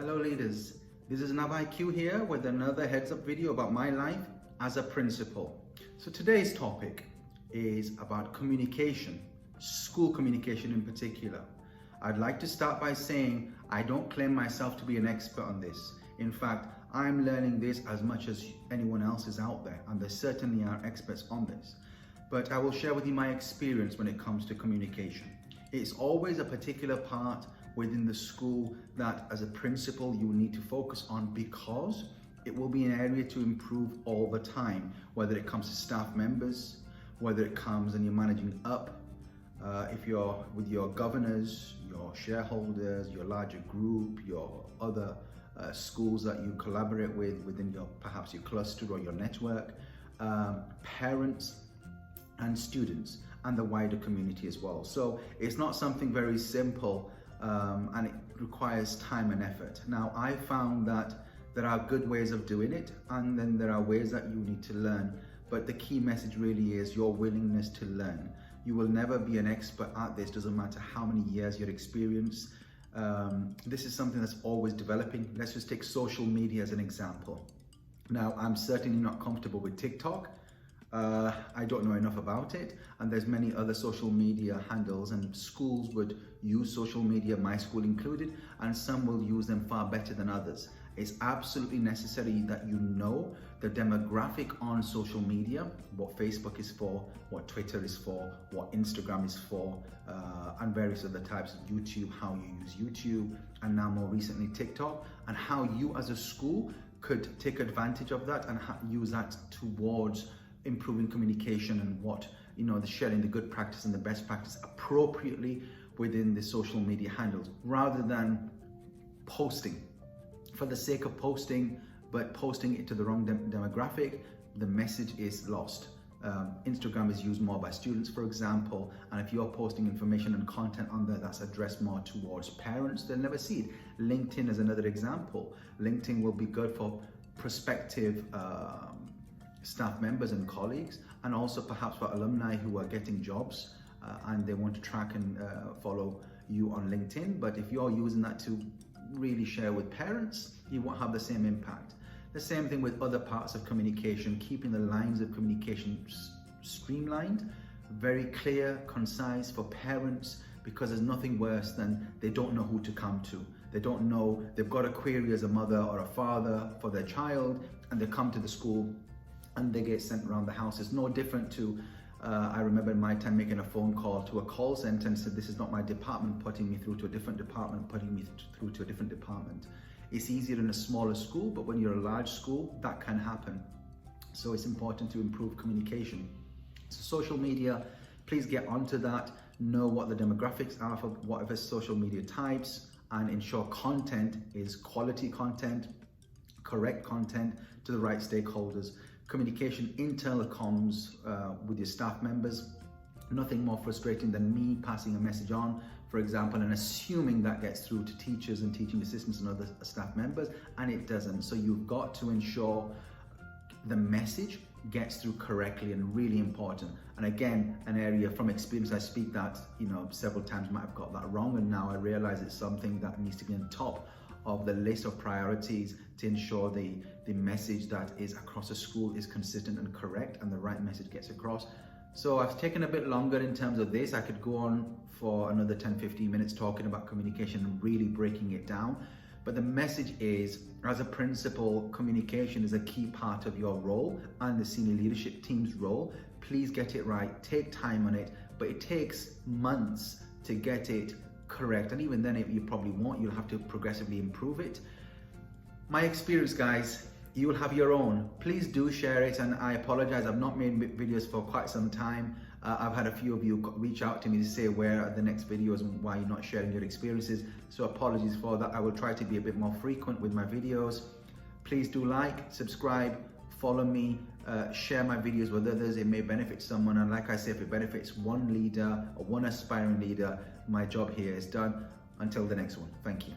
Hello leaders, this is NavIQ here with another heads up video about my life as a principal. So today's topic is about communication, school communication in particular. I'd like to start by saying I don't claim myself to be an expert on this. In fact, I'm learning this as much as anyone else is out there, and there certainly are experts on this. But I will share with you my experience when it comes to communication. It's always a particular part within the school that as a principal you need to focus on, because it will be an area to improve all the time, whether it comes to staff members, whether it comes and you're managing up, if you're with your governors, your shareholders, your larger group, your other schools that you collaborate with within your perhaps your cluster or your network, parents and students, and the wider community as well. So it's not something very simple, and it requires time and effort. Now, I found that there are good ways of doing it, and then there are ways that you need to learn. But the key message really is your willingness to learn. You will never be an expert at this, doesn't matter how many years your experience. This is something that's always developing. Let's just take social media as an example. Now, I'm certainly not comfortable with TikTok. I don't know enough about it, and there's many other social media handles, and schools would use social media, my school included, and some will use them far better than others. It's absolutely necessary that you know the demographic on social media, what Facebook is for, what Twitter is for, what Instagram is for, and various other types of YouTube, how you use YouTube, and now more recently TikTok, and how you as a school could take advantage of that and use that towards improving communication and the sharing the good practice and the best practice appropriately within the social media handles, rather than posting for the sake of posting, but posting it to the wrong demographic. The message is lost. Instagram is used more by students, for example, and if you're posting information and content on there that's addressed more towards parents, they'll never see it. LinkedIn is another example. LinkedIn will be good for prospective staff members and colleagues, and also perhaps for alumni who are getting jobs and they want to track and follow you on LinkedIn. But if you're using that to really share with parents, you won't have the same impact. The same thing with other parts of communication, keeping the lines of communication streamlined, very clear, concise for parents, because there's nothing worse than they don't know who to come to. They don't know, they've got a query as a mother or a father for their child, and they come to the school and they get sent around the house. It's no different to, I remember in my time making a phone call to a call center and said, this is not my department, putting me through to a different department, putting me through to a different department. It's easier in a smaller school, but when you're a large school, that can happen. So it's important to improve communication. So social media, please get onto that, know what the demographics are for whatever social media types, and ensure content is quality content, correct content to the right stakeholders. Communication, internal comms with your staff members. Nothing more frustrating than me passing a message on, for example, and assuming that gets through to teachers and teaching assistants and other staff members, and it doesn't. So you've got to ensure the message gets through correctly, and really important. And again, an area from experience I speak that, several times might have got that wrong, and now I realize it's something that needs to be on top of the list of priorities to ensure the message that is across a school is consistent and correct, and the right message gets across. So I've taken a bit longer in terms of this. I could go on for another 10-15 minutes talking about communication and really breaking it down. But the message is, as a principal, communication is a key part of your role and the senior leadership team's role. Please get it right, take time on it, but it takes months to get it correct, and even then you probably won't. You'll have to progressively improve it. My experience, guys, you will have your own. Please do share it, and I apologize, I've not made videos for quite some time. I've had a few of you reach out to me to say where are the next videos and why you're not sharing your experiences, so apologies for that. I will try to be a bit more frequent with my videos. Please do like, subscribe, follow me, share my videos with others. It may benefit someone, and like I say, if it benefits one leader or one aspiring leader, my job here is done. Until the next one, thank you.